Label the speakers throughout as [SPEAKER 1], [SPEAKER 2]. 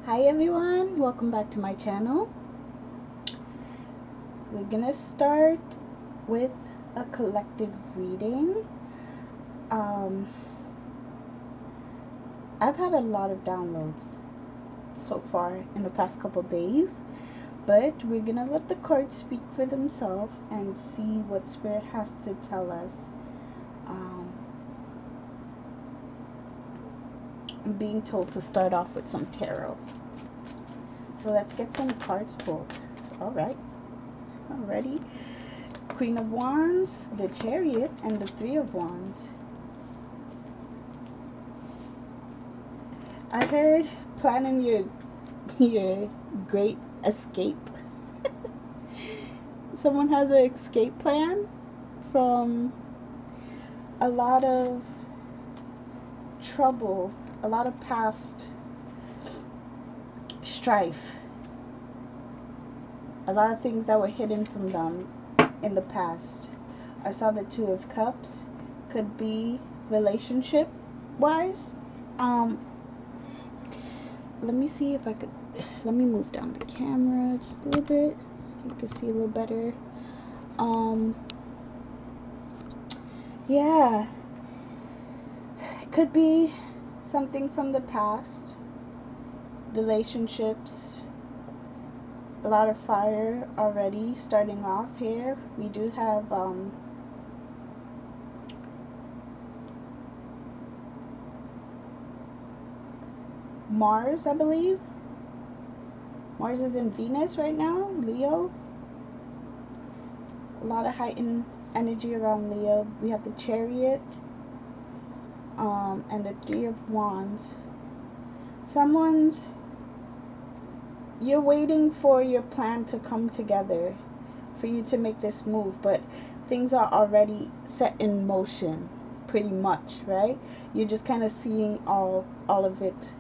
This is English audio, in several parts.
[SPEAKER 1] Hi everyone, welcome back to my channel. We're gonna start with a collective reading. I've had a lot of downloads so far in the past couple days, but we're gonna let the cards speak for themselves and see what Spirit has to tell us. I'm being told to start off with some tarot. So let's get some cards pulled. Alright. Already. Queen of Wands, the Chariot, and the Three of Wands. I heard planning your great escape. Someone has an escape plan from a lot of trouble, a lot of past strife, a lot of things that were hidden from them in the past. I saw the Two of Cups. Could be relationship wise. Let me see if I could, let me move down the camera just a little bit. You can see a little better. Yeah, it could be something from the past, relationships, a lot of fire already starting off here. We do have Mars, I believe. Mars is in Venus right now, Leo. A lot of heightened energy around Leo. We have the Chariot and the Three of Wands. You're waiting for your plan to come together for you to make this move, but things are already set in motion pretty much, right? You're just kind of seeing all of it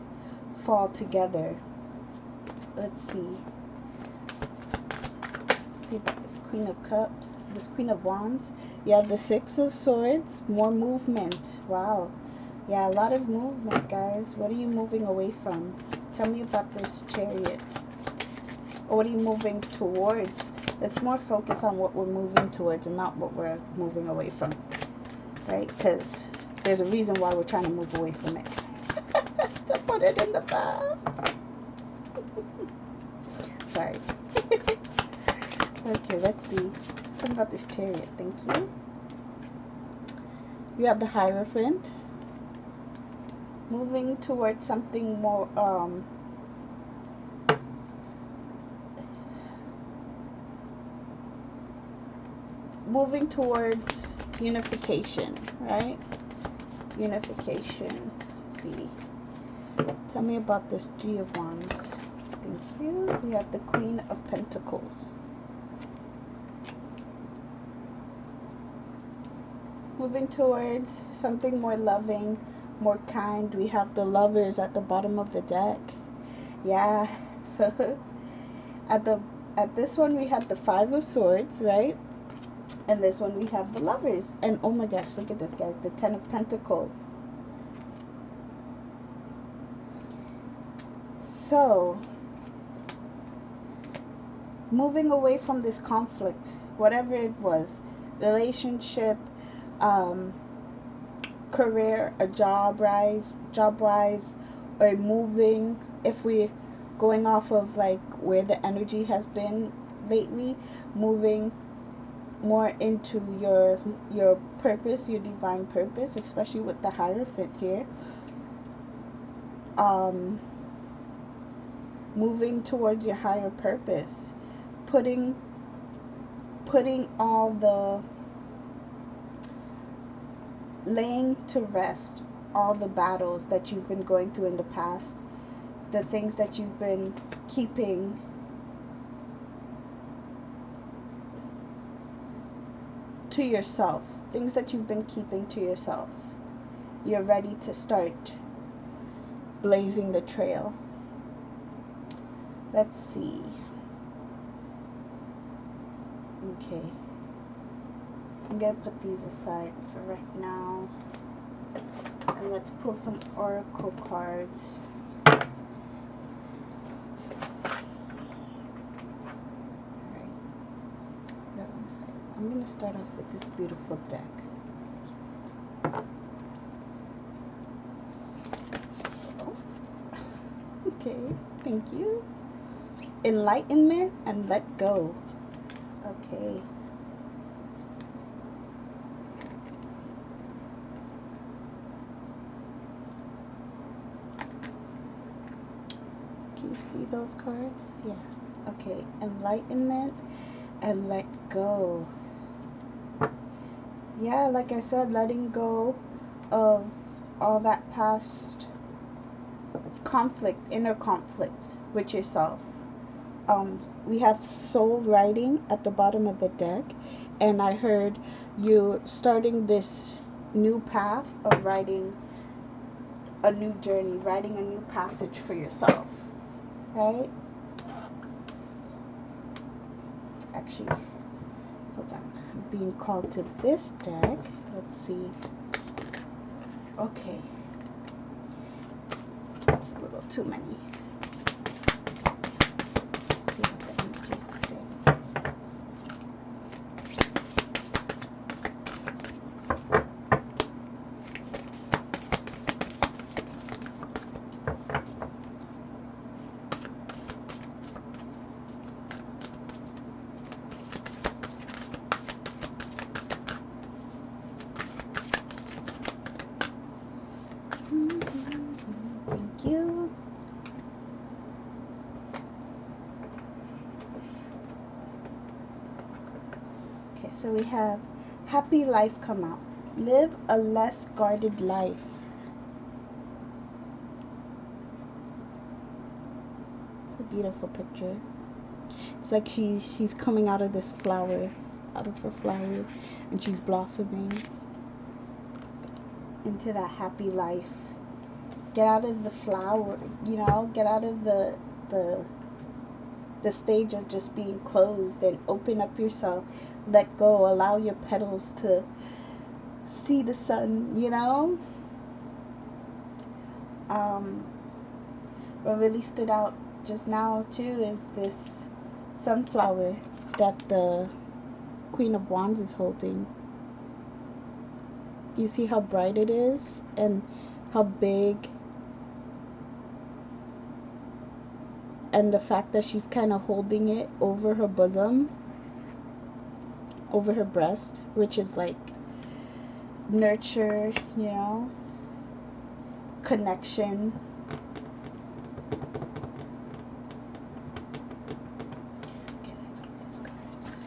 [SPEAKER 1] fall together. Let's see about this Queen of Cups, this Queen of Wands. Yeah, the Six of Swords, more movement. Wow. Yeah, a lot of movement, guys. What are you moving away from? Tell me about this Chariot. Or what are you moving towards? Let's more focus on what we're moving towards and not what we're moving away from, right? Because there's a reason why we're trying to move away from it. To put it in the past. Sorry. Okay, let's see. Tell me about this Chariot. Thank you. You have the Hierophant. Moving towards something more, moving towards unification, right? Unification. Let's see. Tell me about this Three of Wands. Thank you. We have the Queen of Pentacles. Moving towards something more loving, more kind. We have the Lovers at the bottom of the deck. Yeah. So at this one we have the Five of Swords, right? And this one we have the Lovers. And oh my gosh, look at this, guys. The Ten of Pentacles. So, moving away from this conflict, whatever it was, relationship, career, a job wise, or moving, if we're going off of like where the energy has been lately, moving more into your purpose, your divine purpose, especially with the Hierophant here. Moving towards your higher purpose, putting all the, laying to rest all the battles that you've been going through in the past, the things that you've been keeping to yourself, things that you've been keeping to yourself. You're ready to start blazing the trail. Let's see. Okay. I'm going to put these aside for right now. And let's pull some oracle cards. going to start off with this beautiful deck. Okay, thank you. Enlightenment and let go. Okay. Can you see those cards? Yeah. Okay, enlightenment and let go. Yeah, like I said, letting go of all that past conflict, inner conflict with yourself. We have soul writing at the bottom of the deck, and I heard you starting this new path of writing a new journey, writing a new passage for yourself, right? Actually, hold on, I'm being called to this deck. Let's see. Okay, it's a little too many. Let's see what the energy is saying. Thank you. Okay, so we have happy life come out. Live a less guarded life. It's a beautiful picture. It's like she's coming out of this flower, out of her flower, and she's blossoming into that happy life. Get out of the flower, you know, get out of the stage of just being closed and open up yourself. Let go, allow your petals to see the sun, you know. What really stood out just now too is this sunflower that the Queen of Wands is holding. You see how bright it is and how big, and the fact that she's kind of holding it over her bosom, over her breast, which is like nurture, you know, connection. Okay, let's get these cards.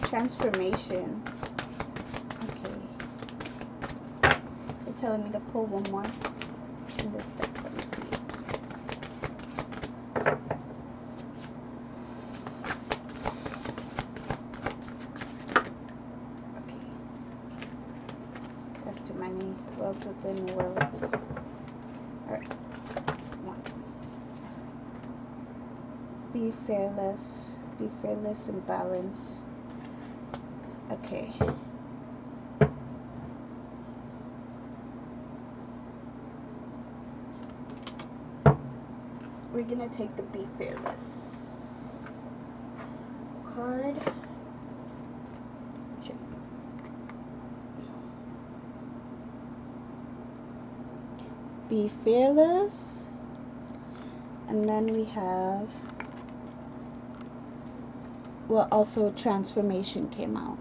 [SPEAKER 1] Transformation. Okay. They're telling me to pull one more in this deck. Let me see. Okay. That's too many. Worlds within worlds. Alright. One. Be fearless. Be fearless and balanced. Okay. We're gonna take the Be Fearless card. Check. Be fearless. And then we have, well, also transformation came out.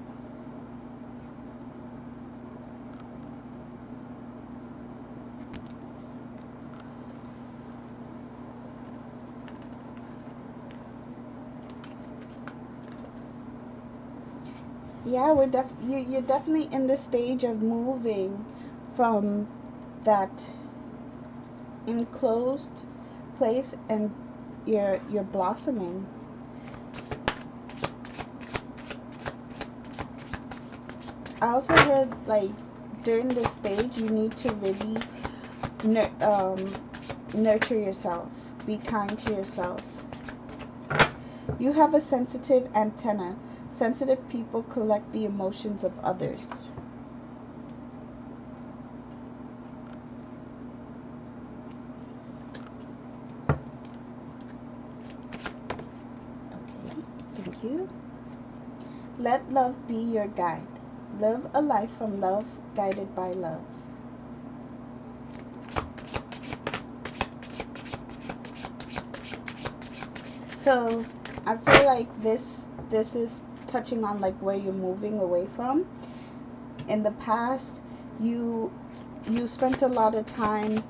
[SPEAKER 1] Yeah, you're definitely in the stage of moving from that enclosed place, and you're blossoming. I also heard, like, during this stage you need to really nurture yourself. Be kind to yourself. You have a sensitive antenna. Sensitive people collect the emotions of others. Okay, thank you. Let love be your guide. Live a life from love, guided by love. So I feel like this is touching on like where you're moving away from. In the past, you spent a lot of time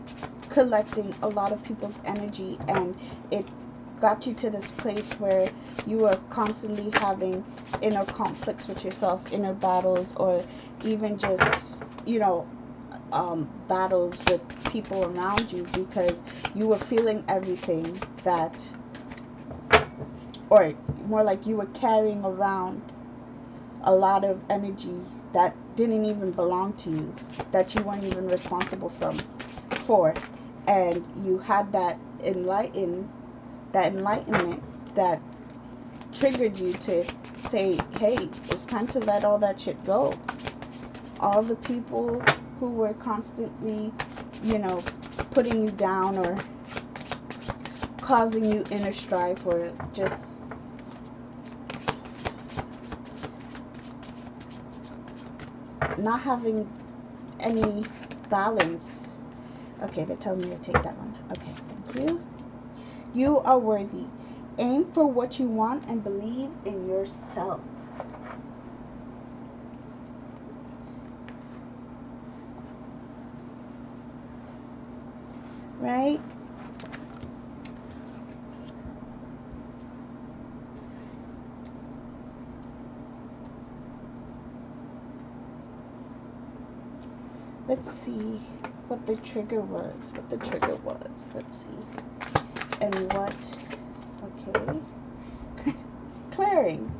[SPEAKER 1] collecting a lot of people's energy, and it got you to this place where you were constantly having inner conflicts with yourself, inner battles, or even just, you know, battles with people around you, because you were feeling everything that, or more like you were carrying around a lot of energy that didn't even belong to you, that you weren't even responsible for, and you had that enlightenment that triggered you to say, hey, it's time to let all that shit go. All the people who were constantly, you know, putting you down or causing you inner strife, or just not having any balance. Okay, they're telling me to take that one. Okay, thank you. You are worthy. Aim for what you want and believe in yourself. Right? Let's see what the trigger was. Let's see. And what? Okay. Clearing.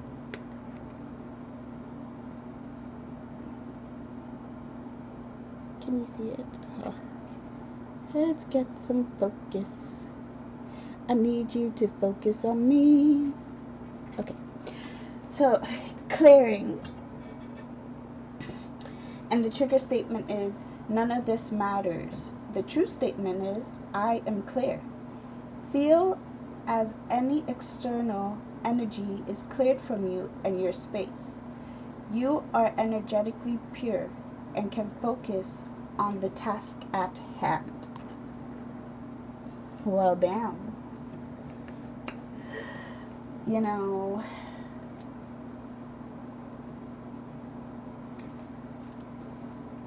[SPEAKER 1] Can you see it? Oh. Let's get some focus. I need you to focus on me. Okay. So, clearing. And the trigger statement is, none of this matters. The true statement is, I am clear. Feel as any external energy is cleared from you and your space. You are energetically pure and can focus on the task at hand. Well, damn. You know,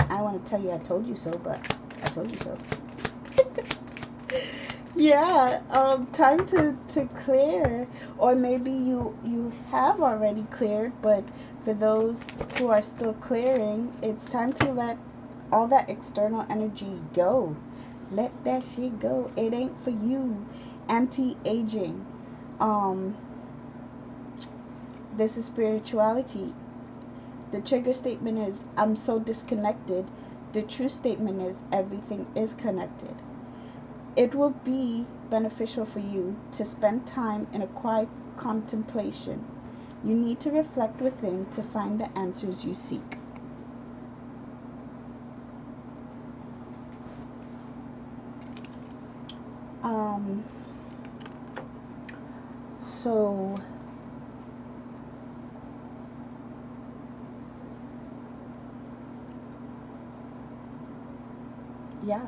[SPEAKER 1] I want to tell you I told you so, but I told you so. Yeah, time to clear. Or maybe you have already cleared, but for those who are still clearing, it's time to let all that external energy go. Let that shit go. It ain't for you. Anti-aging. This is spirituality. The trigger statement is, I'm so disconnected. The true statement is, everything is connected. It will be beneficial for you to spend time in a quiet contemplation. You need to reflect within to find the answers you seek. So yeah.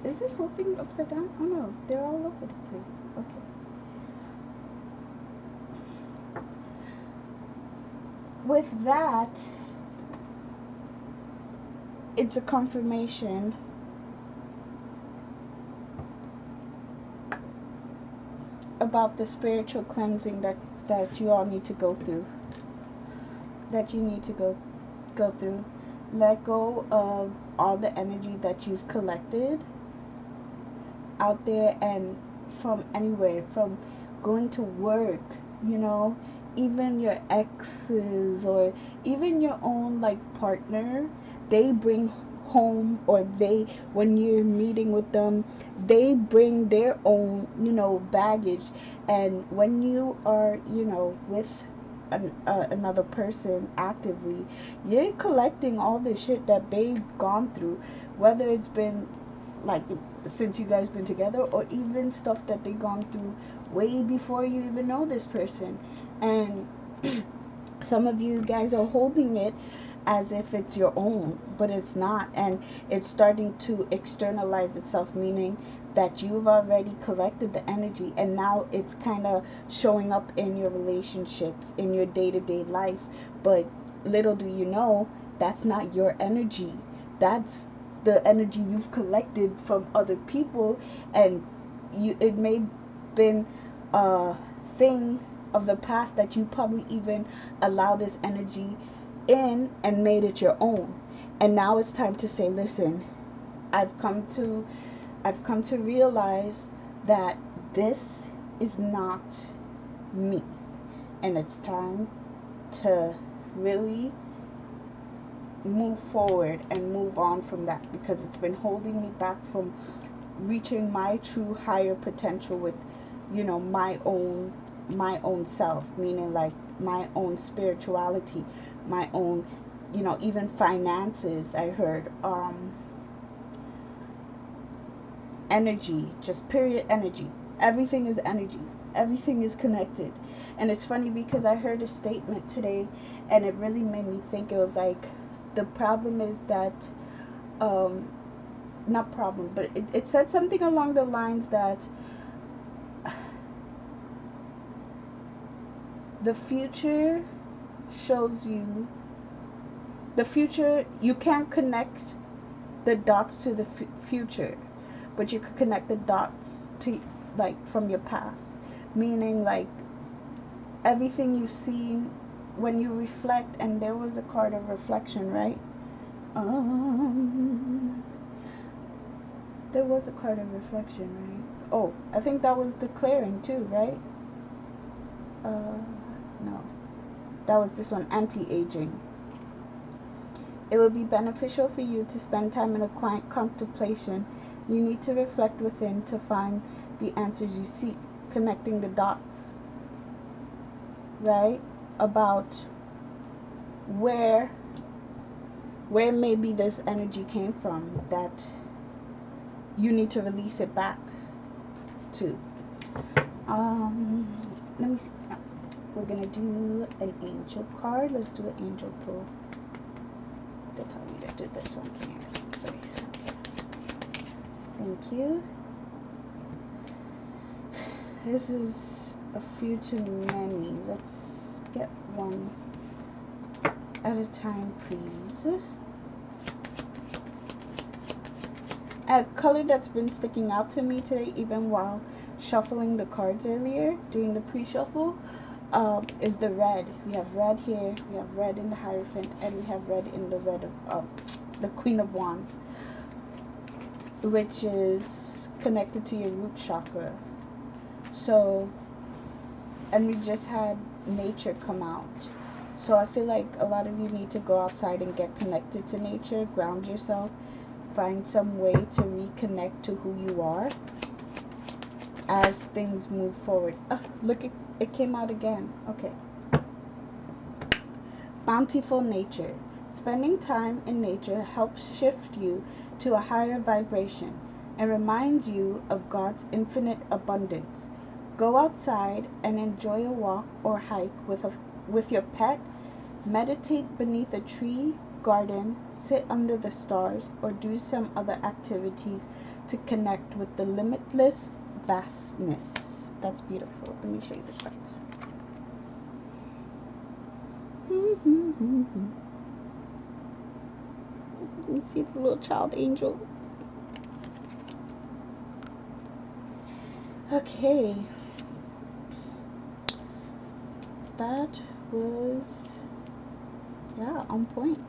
[SPEAKER 1] Is this whole thing upside down? Oh no, they're all over the place. Okay. With that, it's a confirmation about the spiritual cleansing that you all need to go through. That you need to go through. Let go of all the energy that you've collected out there and from anywhere, from going to work, you know, even your exes or even your own like partner, they bring home, or they, when you're meeting with them, they bring their own, baggage. And when you are, with another person actively, you're collecting all the shit that they've gone through, whether it's been like since you guys been together, or even stuff that they gone through way before you even know this person. And some of you guys are holding it as if it's your own, but it's not. And it's starting to externalize itself, meaning that you've already collected the energy, and now it's kind of showing up in your relationships, in your day-to-day life. But little do you know, that's not your energy. That's the energy you've collected from other people. And it may been a thing of the past that you probably even allow this energy in and made it your own. And now it's time to say, listen, I've come to realize that this is not me, and it's time to really move forward and move on from that, because it's been holding me back from reaching my true higher potential with, my own self, meaning like my own spirituality, my own, even finances. I heard energy, just period energy. Everything is energy. Everything is connected. And it's funny because I heard a statement today, and it really made me think. It was like, the problem is that not problem, but it said something along the lines that the future shows you the future. You can't connect the dots to the future, but you could connect the dots to, like, from your past, meaning like everything you've seen when you reflect. And there was a card of reflection, right? There was a card of reflection, right? Oh, I think that was the clearing too, right? No, that was this one, anti-aging. It will be beneficial for you to spend time in a quiet contemplation. You need to reflect within to find the answers you seek, connecting the dots, right? About where maybe this energy came from, that you need to release it back to. Let me see. We're gonna do an angel card. Let's do an angel pull. They're telling me to do this one here. Sorry. Thank you. This is a few too many. Let's get one at a time, please. A color that's been sticking out to me today, even while shuffling the cards earlier, doing the pre-shuffle, is the red. We have red here, we have red in the Hierophant, and we have red in the red of the Queen of Wands, which is connected to your root chakra. So, and we just had nature come out. So I feel like a lot of you need to go outside and get connected to nature, ground yourself, find some way to reconnect to who you are as things move forward. Look, it came out again. Okay. Bountiful nature. Spending time in nature helps shift you to a higher vibration and reminds you of God's infinite abundance. Go outside and enjoy a walk or hike with your pet. Meditate beneath a tree, garden, sit under the stars, or do some other activities to connect with the limitless vastness. That's beautiful. Let me show you the cards. Let me see the little child angel. Okay. That was, yeah, on point.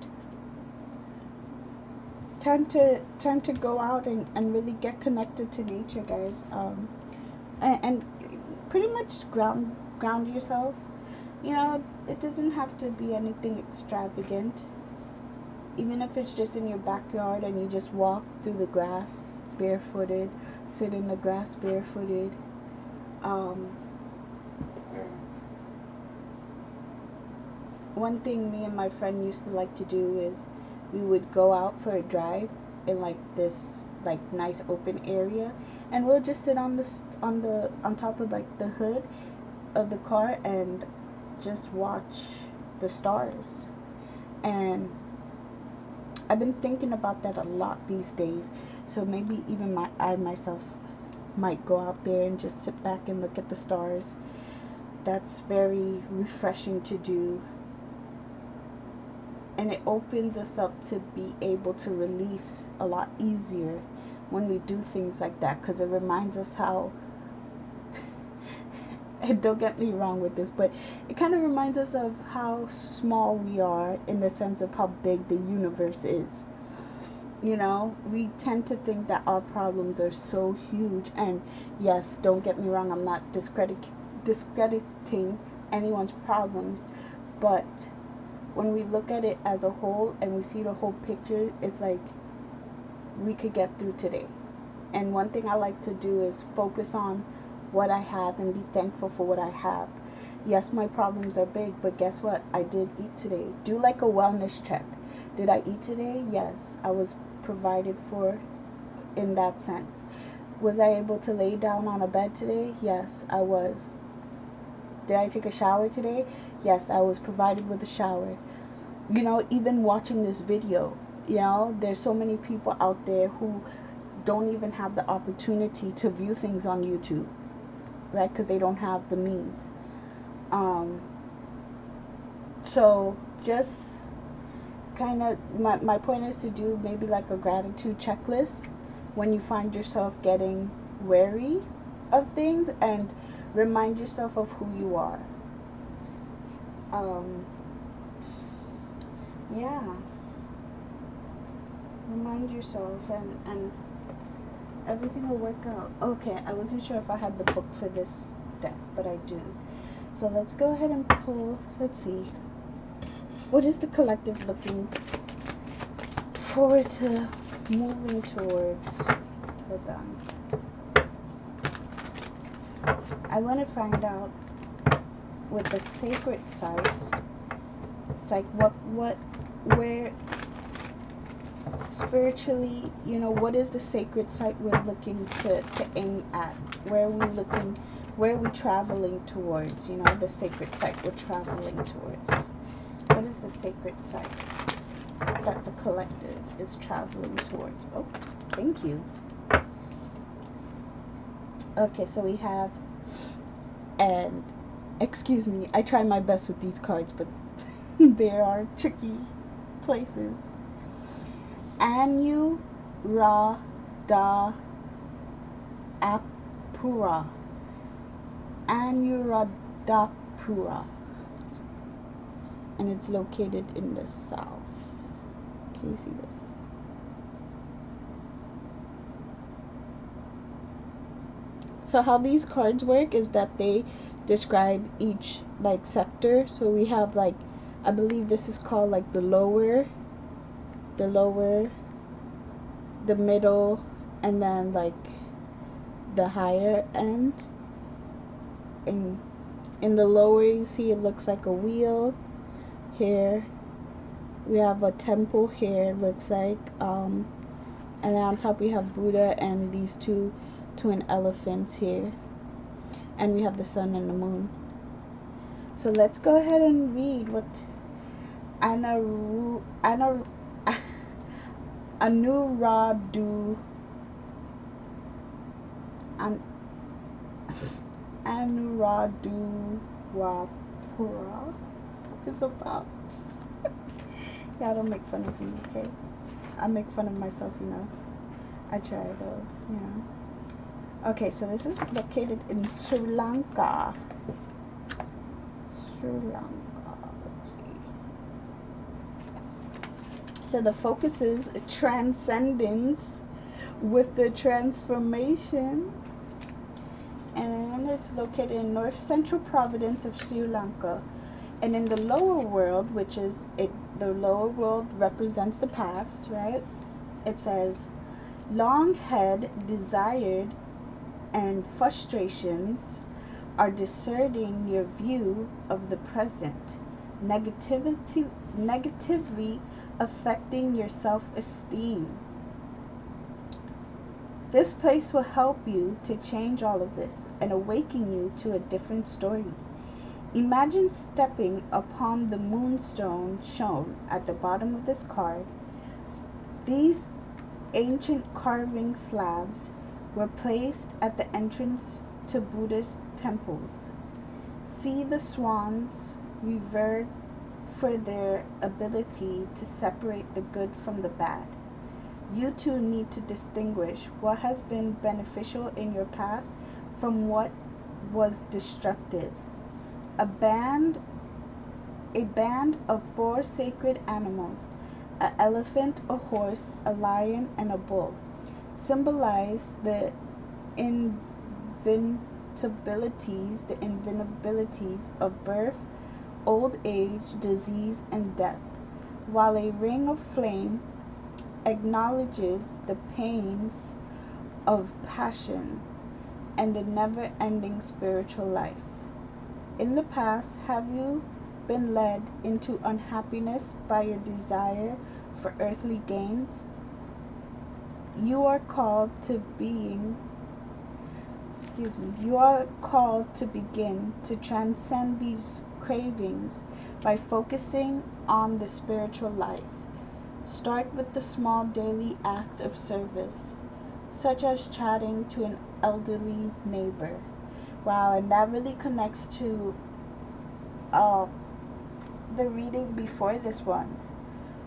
[SPEAKER 1] Time to go out and really get connected to nature, guys. And pretty much ground yourself. You know, it doesn't have to be anything extravagant. even if it's just in your backyard and you just walk through the grass barefooted, sit in the grass barefooted. One thing me and my friend used to like to do is we would go out for a drive in like this like nice open area, and we'll just sit on on top of like the hood of the car and just watch the stars. And I've been thinking about that a lot these days, so maybe even I myself might go out there and just sit back and look at the stars. That's very refreshing to do, and it opens us up to be able to release a lot easier when we do things like that, because it reminds us how and don't get me wrong with this, but it kind of reminds us of how small we are in the sense of how big the universe is. You know, we tend to think that our problems are so huge, and yes, don't get me wrong, I'm not discrediting anyone's problems, but when we look at it as a whole and we see the whole picture, it's like we could get through today. And one thing I like to do is focus on what I have and be thankful for what I have. Yes, my problems are big, but guess what? I did eat today. Do like a wellness check. Did I eat today? Yes, I was provided for in that sense. Was I able to lay down on a bed today? Yes, I was. Did I take a shower today? Yes, I was provided with a shower. You know, even watching this video, you know, there's so many people out there who don't even have the opportunity to view things on YouTube, right? Because they don't have the means. So just kind of, my point is to do maybe like a gratitude checklist when you find yourself getting wary of things, and remind yourself of who you are. Yeah, remind yourself, and everything will work out. Okay, I wasn't sure if I had the book for this deck, but I do. So let's go ahead and pull. Let's see, what is the collective looking forward to, moving towards? Hold on, I want to find out with the sacred sites, like where spiritually, you know, what is the sacred site we're looking to aim at? Where are we looking, where are we traveling towards? You know, the sacred site we're traveling towards. What is the sacred site that the collective is traveling towards? Oh, thank you. Okay, so we have, and excuse me, I try my best with these cards, but there are tricky places. Anu Ra Da Apura. Anuradhapura. And it's located in the south. Can you see this? So how these cards work is that they describe each like sector. So we have like, I believe this is called like the lower, the middle, and then like the higher end. And in the lower, you see it looks like a wheel here. We have a temple here, looks like, and then on top we have Buddha and these two twin elephants here, and we have the sun and the moon. So let's go ahead and read what Anuradhapura is about. Yeah, don't make fun of me, okay? I make fun of myself enough. I try though, yeah. Okay, so this is located in Sri Lanka. Sri Lanka, let's see. So the focus is transcendence with the transformation. And it's located in north central province of Sri Lanka. And in the lower world, which is it, the lower world represents the past, right? It says, long had desired and frustrations are distorting your view of the present, negatively affecting your self-esteem. This place will help you to change all of this and awaken you to a different story. Imagine stepping upon the moonstone shown at the bottom of this card. These ancient carving slabs were placed at the entrance to Buddhist temples. See the swans revered for their ability to separate the good from the bad. You too need to distinguish what has been beneficial in your past from what was destructive. A band of 4 sacred animals, an elephant, a horse, a lion, and a bull, symbolize the inevitabilities of birth, old age, disease, and death, while a ring of flame acknowledges the pains of passion and the never-ending spiritual life. In the past, have you been led into unhappiness by your desire for earthly gains? You are called to begin to transcend these cravings by focusing on the spiritual life. Start with the small daily act of service, such as chatting to an elderly neighbor. Wow, and that really connects to the reading before this one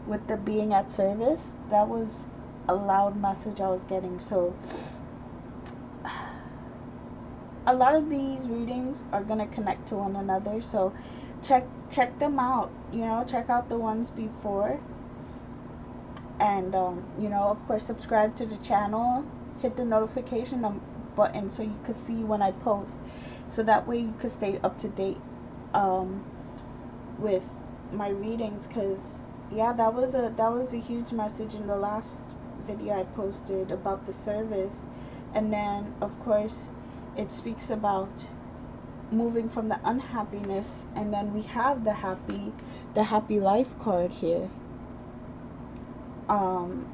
[SPEAKER 1] with the being at service. That was a loud message I was getting. So a lot of these readings are going to connect to one another, so check them out. Check out the ones before, and of course, subscribe to the channel, hit the notification button so you can see when I post, so that way you can stay up to date with my readings. Because that was a huge message in the last video I posted about the service. And then of course it speaks about moving from the unhappiness, and then we have the happy life card here, and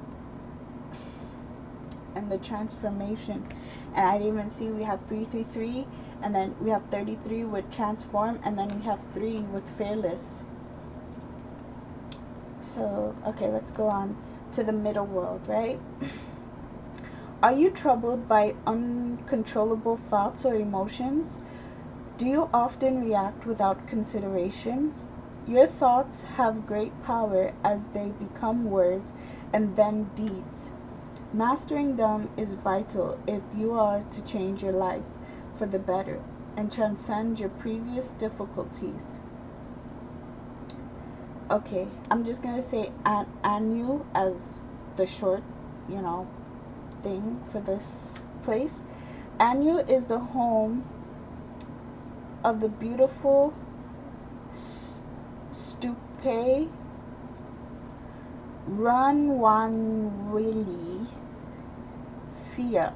[SPEAKER 1] the transformation. And I didn't even see we have 333, and then we have 33 with transform, and then we have 3 with fearless. So okay, let's go on to the middle world, right? Are you troubled by uncontrollable thoughts or emotions? Do you often react without consideration? Your thoughts have great power as they become words and then deeds. Mastering them is vital if you are to change your life for the better and transcend your previous difficulties. Okay, I'm just going to say Anu as the short, thing for this place. Anu is the home of the beautiful Stupe Runwanwili Sia,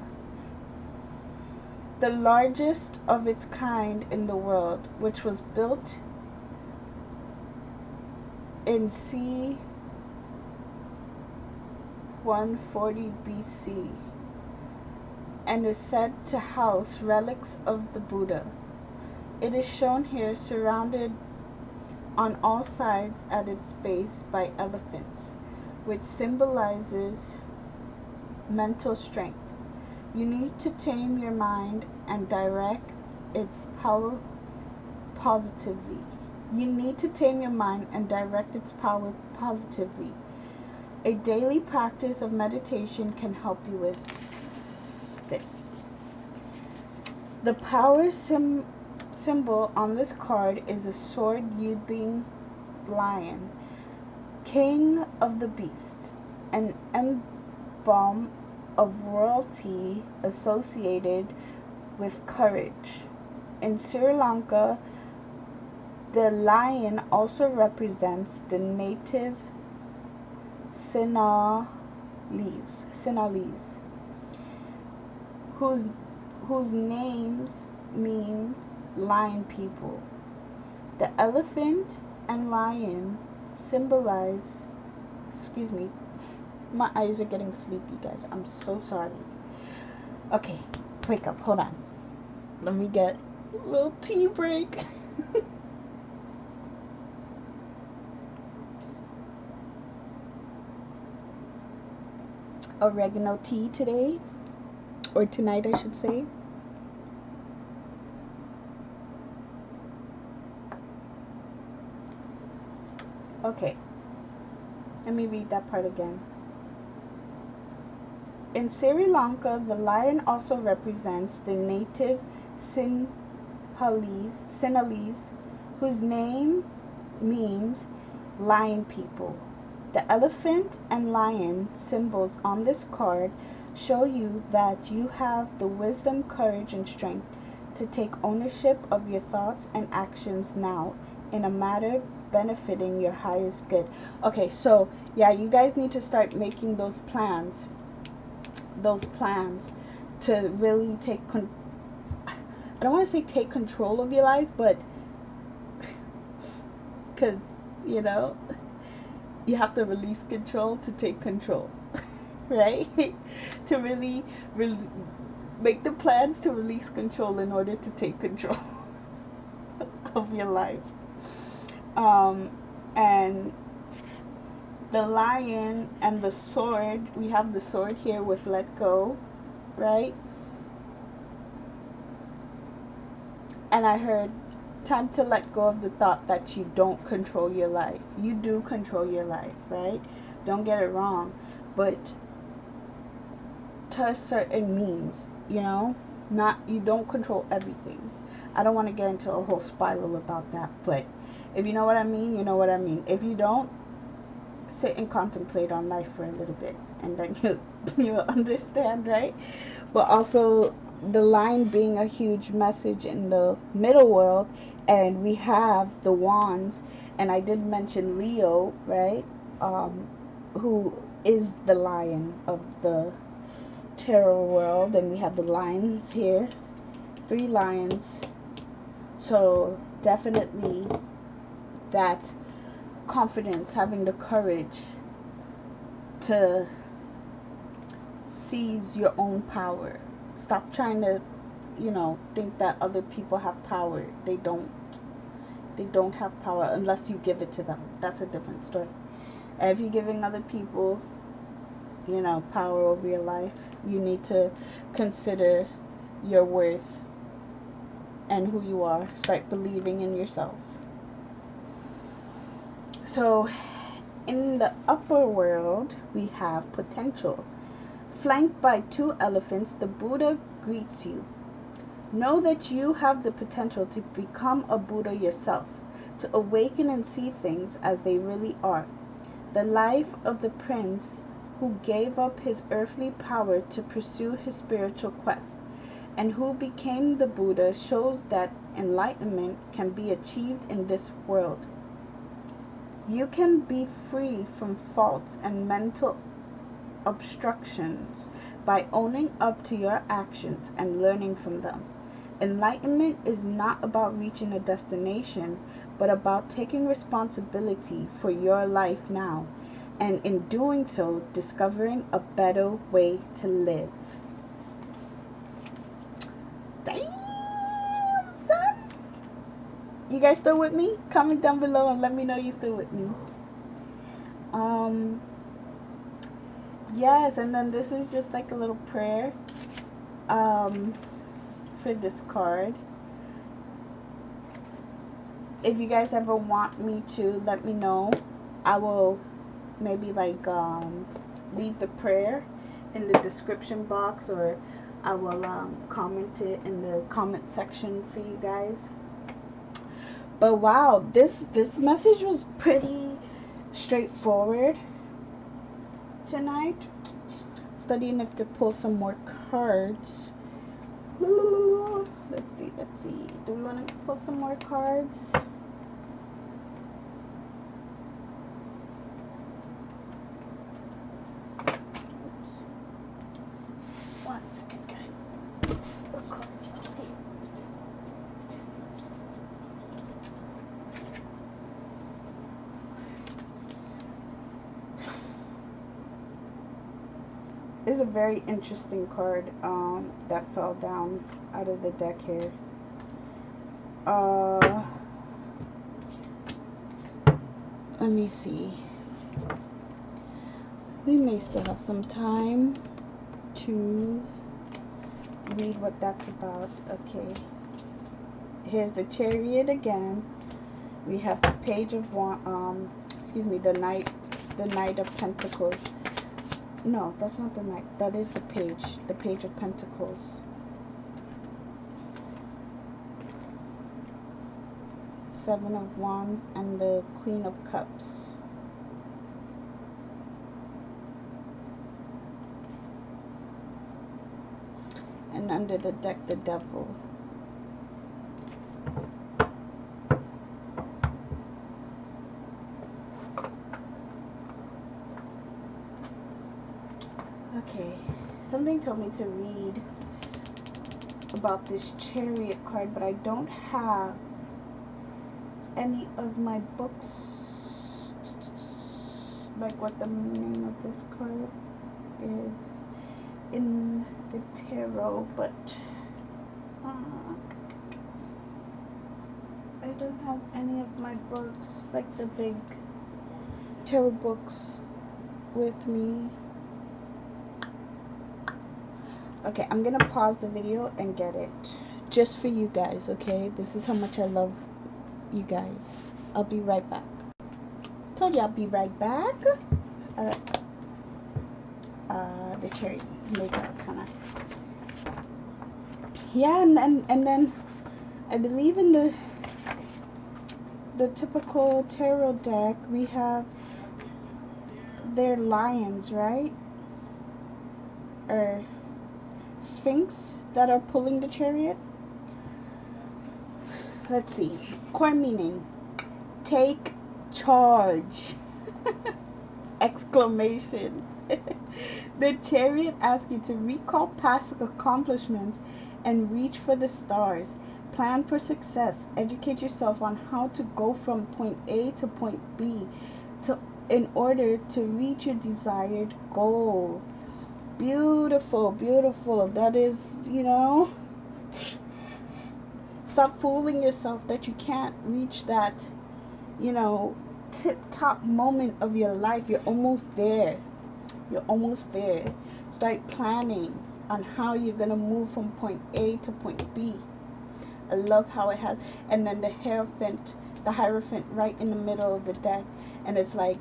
[SPEAKER 1] the largest of its kind in the world, which was built in c. 140 BC and is said to house relics of the Buddha. It is shown here surrounded on all sides at its base by elephants, which symbolizes mental strength. You need to tame your mind and direct its power positively. A daily practice of meditation can help you with this. The power symbol on this card is a sword-wielding lion, king of the beasts, an emblem of royalty associated with courage. In Sri Lanka, The lion also represents the native Sinhalese, whose names mean lion people. The elephant and lion symbolize, excuse me, my eyes are getting sleepy, guys. I'm so sorry. Okay, wake up, hold on. Let me get a little tea break. Oregano tea today, or tonight I should say. Okay, let me read that part again. In Sri Lanka, the lion also represents the native Sinhalese, whose name means lion people. The elephant and lion symbols on this card show you that you have the wisdom, courage, and strength to take ownership of your thoughts and actions now in a matter benefiting your highest good. Okay, so yeah, you guys need to start making those plans to really take I don't want to say take control of your life, but because you know you have to release control to take control. Right? To really make the plans to release control in order to take control of your life. And the lion and the sword, we have the sword here with let go, right? And I heard time to let go of the thought that you don't control your life. You do control your life, right? Don't get it wrong, but to a certain means, you know, not, you don't control everything. I don't want to get into a whole spiral about that, but if you know what I mean, you know what I mean. If you don't, sit and contemplate on life for a little bit, and then you'll understand, right? But also the line being a huge message in the middle world, and we have the wands, and I did mention Leo, right? Who is the lion of the tarot world, and we have the lions here, 3 lions. So definitely that confidence, having the courage to seize your own power. Stop trying to, think that other people have power. They don't have power unless you give it to them. That's a different story. And if you're giving other people, power over your life, you need to consider your worth and who you are. Start believing in yourself. So in the upper world, we have potential. Flanked by 2 elephants, the Buddha greets you. Know that you have the potential to become a Buddha yourself, to awaken and see things as they really are. The life of the prince who gave up his earthly power to pursue his spiritual quest, and who became the Buddha, shows that enlightenment can be achieved in this world. You can be free from faults and mental obstructions by owning up to your actions and learning from them. Enlightenment is not about reaching a destination, but about taking responsibility for your life now, and in doing so, discovering a better way to live. Damn, son! You guys still with me? Comment down below and let me know you still with me. Yes, and then this is just like a little prayer for this card. If you guys ever want me to, let me know. I will maybe like leave the prayer in the description box, or I will comment it in the comment section for you guys. But wow, this message was pretty straightforward tonight. Studying if to pull some more cards. Let's see. Do we want to pull some more cards? is a very interesting card that fell down out of the deck here. Let me see. We may still have some time to read what that's about. Okay. Here's the Chariot again. We have the Page of the Knight of Pentacles. No, that's not the Knight. That is the Page of Pentacles. Seven of Wands and the Queen of Cups. And under the deck, the Devil. Okay, something told me to read about this Chariot card, but I don't have any of my books, like what the name of this card is in the tarot, but I don't have any of my books, like the big tarot books, with me. Okay, I'm gonna pause the video and get it just for you guys. Okay, this is how much I love you guys. I'll be right back. Told you I'll be right back. All right. The Chariot makeup kind of. Yeah, and then I believe in the typical tarot deck we have their lions, right? Or Sphinx that are pulling the Chariot. Let's see. Core meaning: take charge! Exclamation. The Chariot asks you to recall past accomplishments and reach for the stars. Plan for success. Educate yourself on how to go from point A to point B in order to reach your desired goal. Beautiful, beautiful. That is, stop fooling yourself that you can't reach that, tip-top moment of your life. You're almost there. You're almost there. Start planning on how you're going to move from point A to point B. I love how it has, and then the Hierophant right in the middle of the deck, and it's like,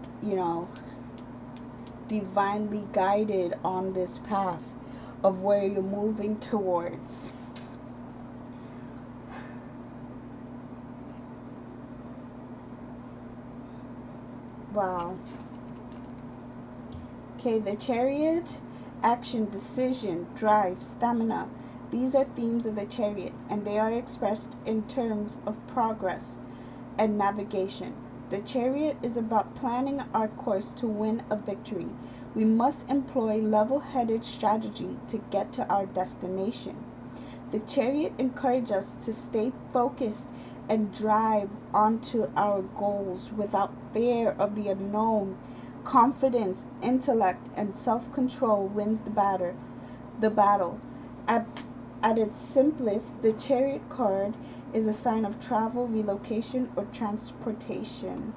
[SPEAKER 1] divinely guided on this path of where you're moving towards. Wow. Okay, the Chariot: action, decision, drive, stamina. These are themes of the Chariot, and they are expressed in terms of progress and navigation. The Chariot is about planning our course to win a victory. We must employ level-headed strategy to get to our destination. The Chariot encourages us to stay focused and drive onto our goals without fear of the unknown. Confidence, intellect, and self-control wins the battle. At its simplest, the Chariot card is a sign of travel, relocation, or transportation.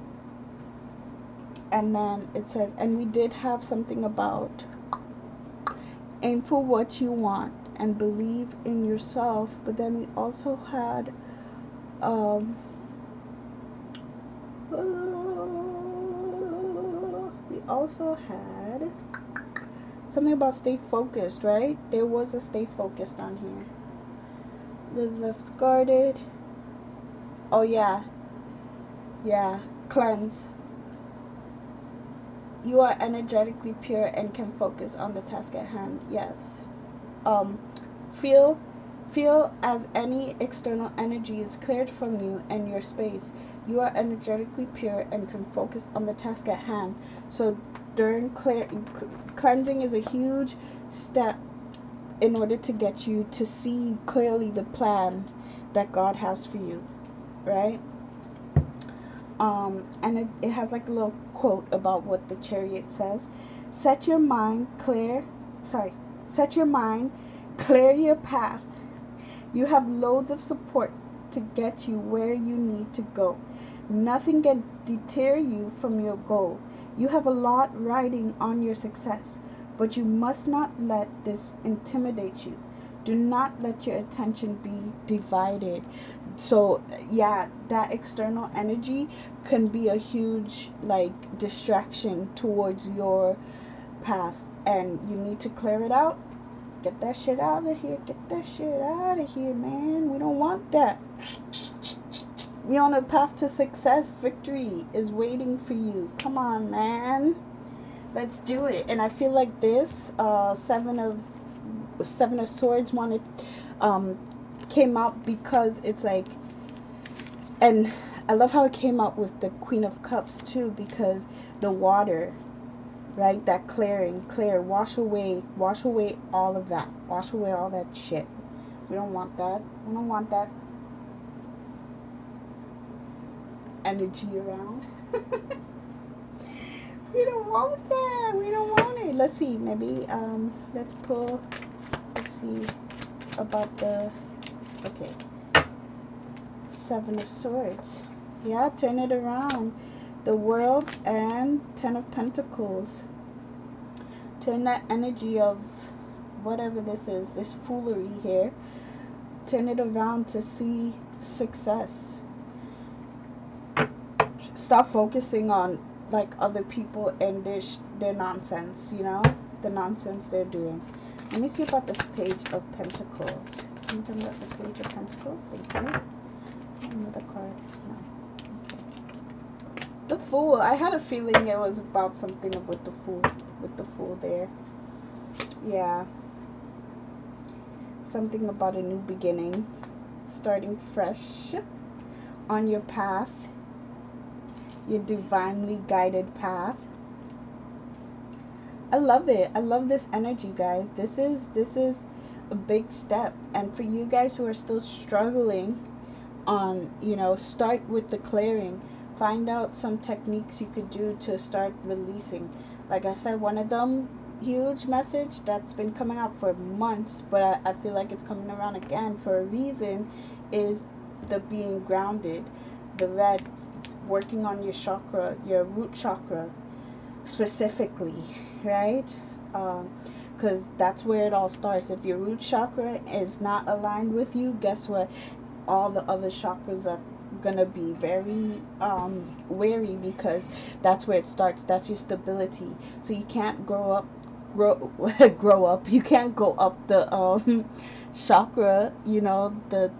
[SPEAKER 1] And then it says, and we did have something about aim for what you want and believe in yourself, but then we also had something about stay focused, right? There was a stay focused on here. Live left guarded. Oh yeah. Yeah. Cleanse. You are energetically pure and can focus on the task at hand. Yes. Feel as any external energy is cleared from you and your space. You are energetically pure and can focus on the task at hand. So during cleansing is a huge step in order to get you to see clearly the plan that God has for you, right? And it has like a little quote about what the Chariot says. Set your mind clear, sorry, set your mind, clear your path. You have loads of support to get you where you need to go. Nothing can deter you from your goal. You have a lot riding on your success, but you must not let this intimidate you. Do not let your attention be divided. So yeah, that external energy can be a huge like distraction towards your path, and you need to clear it out. Get that shit out of here. Get that shit out of here, man. We don't want that. You're on a path to success. Victory is waiting for you. Come on, man. Let's do it. And I feel like this seven of swords wanted came out because it's like, and I love how it came out with the Queen of Cups too, because the water, right, that clearing, wash away all of that, wash away all that shit. We don't want that. We don't want that energy around. We don't want that. We don't want it. Let's see, maybe let's pull, let's see about the, okay, Seven of Swords. Yeah, turn it around. The World and Ten of Pentacles. Turn that energy of whatever this is, this foolery here, turn it around to see success. Stop focusing on like other people and their nonsense, you know, the nonsense they're doing. Let me see about this Page of Pentacles. Something about the Page of Pentacles. Thank you. Another card. No. Okay. The Fool. I had a feeling it was about something with the Fool. With the Fool there. Yeah. Something about a new beginning. Starting fresh on your path. Your divinely guided path. I love it. I love this energy, guys. This is a big step. And for you guys who are still struggling on, you know, start with the clearing. Find out some techniques you could do to start releasing. Like I said, one of them, huge message that's been coming out for months, but I feel like it's coming around again for a reason, is the being grounded. The red, working on your chakra, your root chakra specifically, right? Because that's where it all starts. If your root chakra is not aligned with you, guess what? All the other chakras are gonna be very wary, because that's where it starts. That's your stability. So you can't grow up you can't go up the chakra, you know, the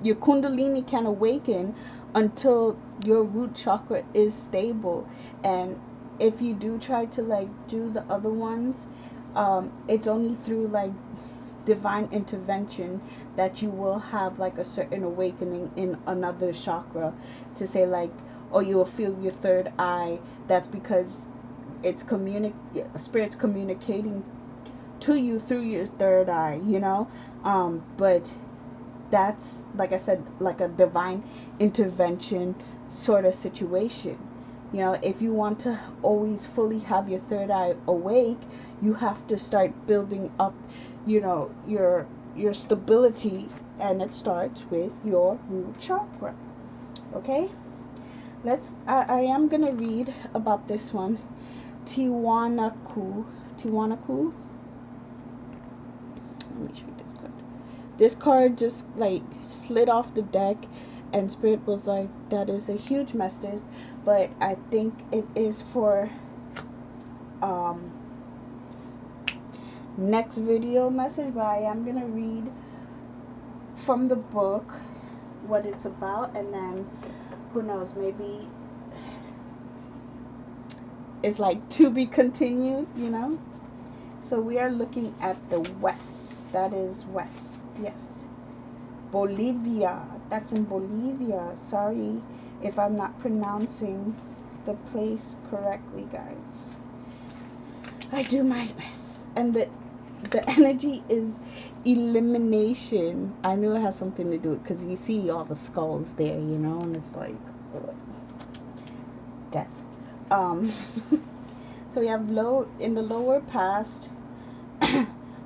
[SPEAKER 1] your kundalini can awaken until your root chakra is stable. And if you do try to like do the other ones, it's only through like divine intervention that you will have like a certain awakening in another chakra, to say like, or you will feel your third eye. That's because it's spirit's communicating to you through your third eye, you know. But that's, like I said, like a divine intervention sort of situation. You know, if you want to always fully have your third eye awake, you have to start building up, you know, your stability, and it starts with your root chakra. Okay, I am gonna read about this one, Tiwanaku. Let me read this card. This card just like slid off the deck, and Spirit was like, that is a huge message, but I think it is for next video message. But I am gonna read from the book what it's about, and then who knows, maybe it's like to be continued, you know. So we are looking at the west. That is west, yes. Bolivia. That's in Bolivia. Sorry if I'm not pronouncing the place correctly, guys. I do my best. And the energy is elimination. I knew it has something to do with, because you see all the skulls there, you know, and it's like ugh, death. So we have in the lower past,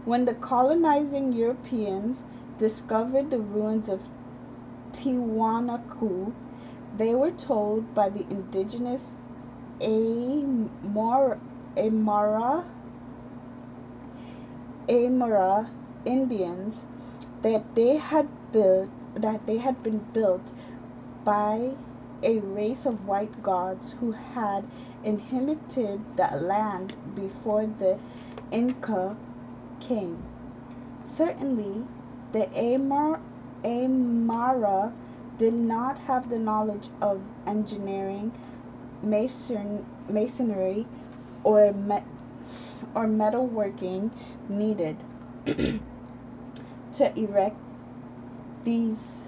[SPEAKER 1] When the colonizing Europeans discovered the ruins of Tiwanaku, they were told by the indigenous Aymara Indians that they had been built by a race of white gods who had inhabited the land before the Inca came. Certainly, the Aymara did not have the knowledge of engineering, masonry, or metalworking needed to erect these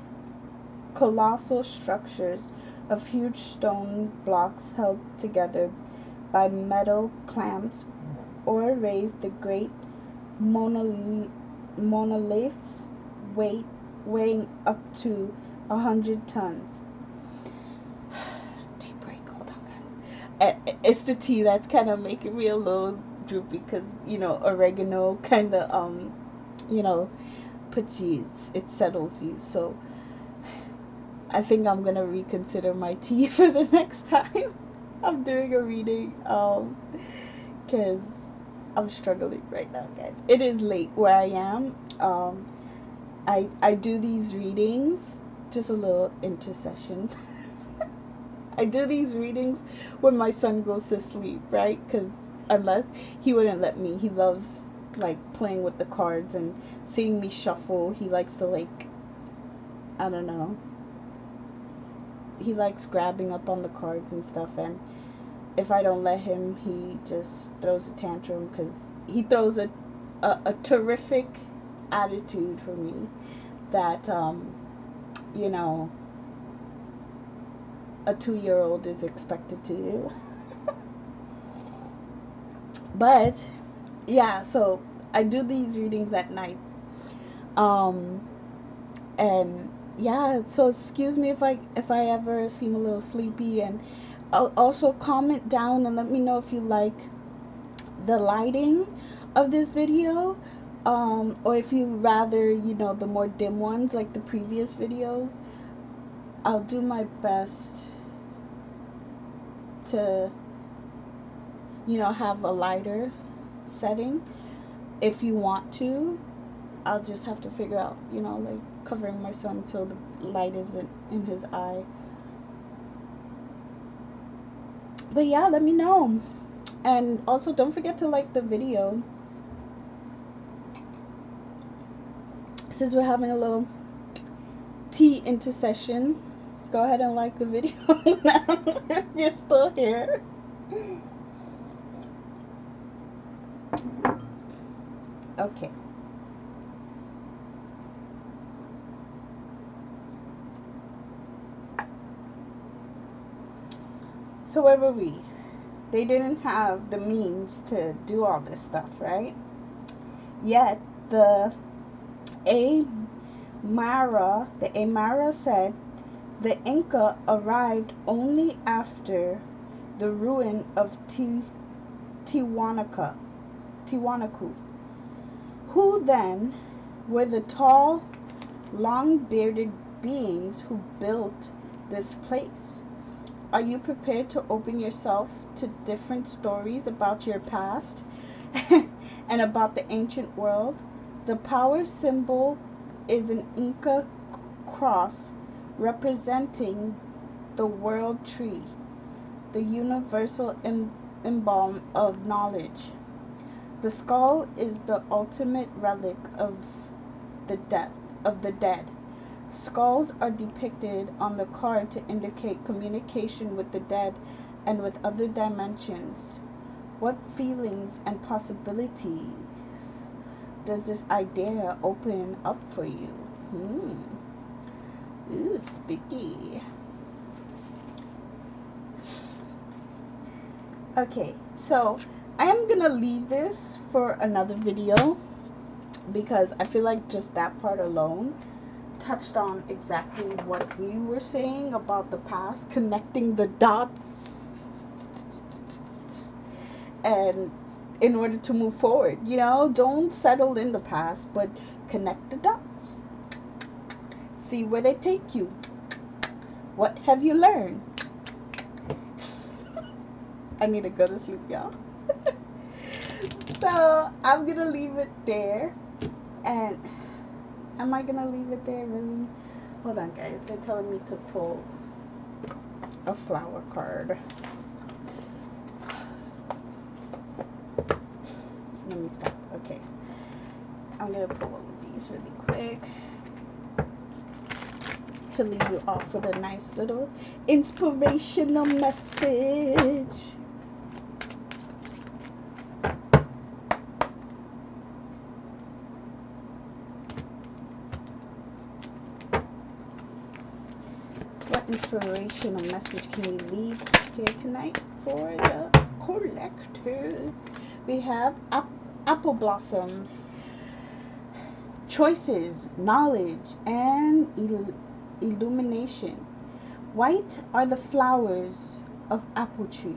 [SPEAKER 1] colossal structures of huge stone blocks held together by metal clamps, or raise the great monoliths weighing up to 100 tons. Tea break, hold on, guys. It's the tea that's kind of making me a little droopy because, you know, oregano kind of, you know, puts you, it settles you. So I think I'm gonna reconsider my tea for the next time I'm doing a reading, because I'm struggling right now, guys. It is late where I am. I do these readings, just a little intercession. I do these readings when my son goes to sleep, right? Because unless he wouldn't let me. He loves like playing with the cards and seeing me shuffle. He likes to, like, I don't know, he likes grabbing up on the cards and stuff, and if I don't let him, he just throws a tantrum because he throws a terrific attitude for me that, you know, a 2-year-old is expected to do. But yeah, so I do these readings at night, and yeah, so excuse me if I ever seem a little sleepy, and I'll also comment down and let me know if you like the lighting of this video, or if you rather, you know, the more dim ones like the previous videos. I'll do my best to, you know, have a lighter setting. If you want to, I'll just have to figure out, you know, like covering my son so the light isn't in his eye. But yeah, let me know. And also don't forget to like the video. Since we're having a little tea intercession, go ahead and like the video now if you're still here. Okay. So where were we? They didn't have the means to do all this stuff, right? Yet the Aymara said the Inca arrived only after the ruin of Tiwanaku. Who then were the tall, long-bearded beings who built this place? Are you prepared to open yourself to different stories about your past and about the ancient world? The power symbol is an Inca cross representing the world tree, the universal emblem of knowledge. The skull is the ultimate relic of the dead. Skulls are depicted on the card to indicate communication with the dead and with other dimensions. What feelings and possibilities does this idea open up for you? Ooh, spooky. Okay, so I am gonna leave this for another video because I feel like just that part alone touched on exactly what we were saying about the past, connecting the dots, and in order to move forward. You know, don't settle in the past, but connect the dots. See where they take you. What have you learned? I need to go to sleep, y'all. So I'm gonna leave it there. And am I gonna leave it there, really? Hold on, guys. They're telling me to pull a flower card. Let me stop. Okay. I'm gonna pull one of these really quick to leave you off with a nice little inspirational message. What inspirational message can we leave here tonight for the collector? We have apple blossoms, choices, knowledge, and illumination. White are the flowers of apple tree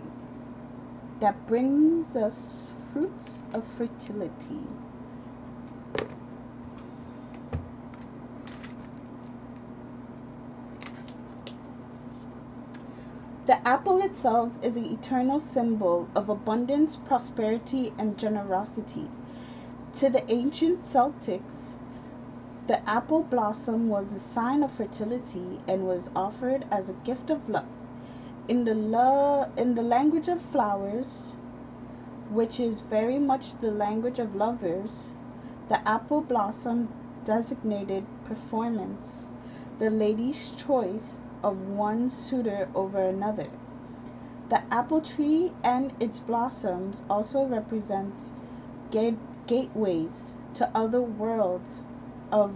[SPEAKER 1] that brings us fruits of fertility. The apple itself is an eternal symbol of abundance, prosperity, and generosity. To the ancient Celtics, the apple blossom was a sign of fertility and was offered as a gift of love. In the language of flowers, which is very much the language of lovers, the apple blossom designated performance, the lady's choice of one suitor over another. The apple tree and its blossoms also represents gateways to other worlds of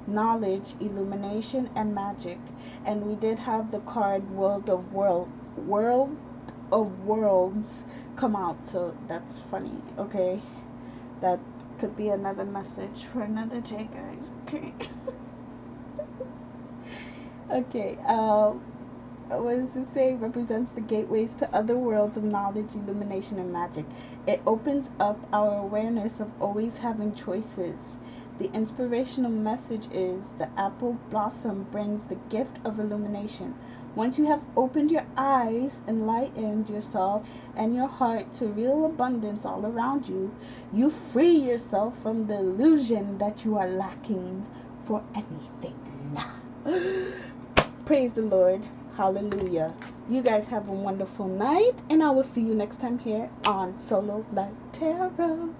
[SPEAKER 1] knowledge, illumination, and magic. And we did have the card World of Worlds come out, so that's funny. Okay, that could be another message for another day, guys. Okay. Okay, what does it say? Represents the gateways to other worlds of knowledge, illumination, and magic. It opens up our awareness of always having choices. The inspirational message is the apple blossom brings the gift of illumination. Once you have opened your eyes, enlightened yourself and your heart to real abundance all around you, you free yourself from the illusion that you are lacking for anything. Praise the Lord. Hallelujah. You guys have a wonderful night, and I will see you next time here on Solo Light Tarot.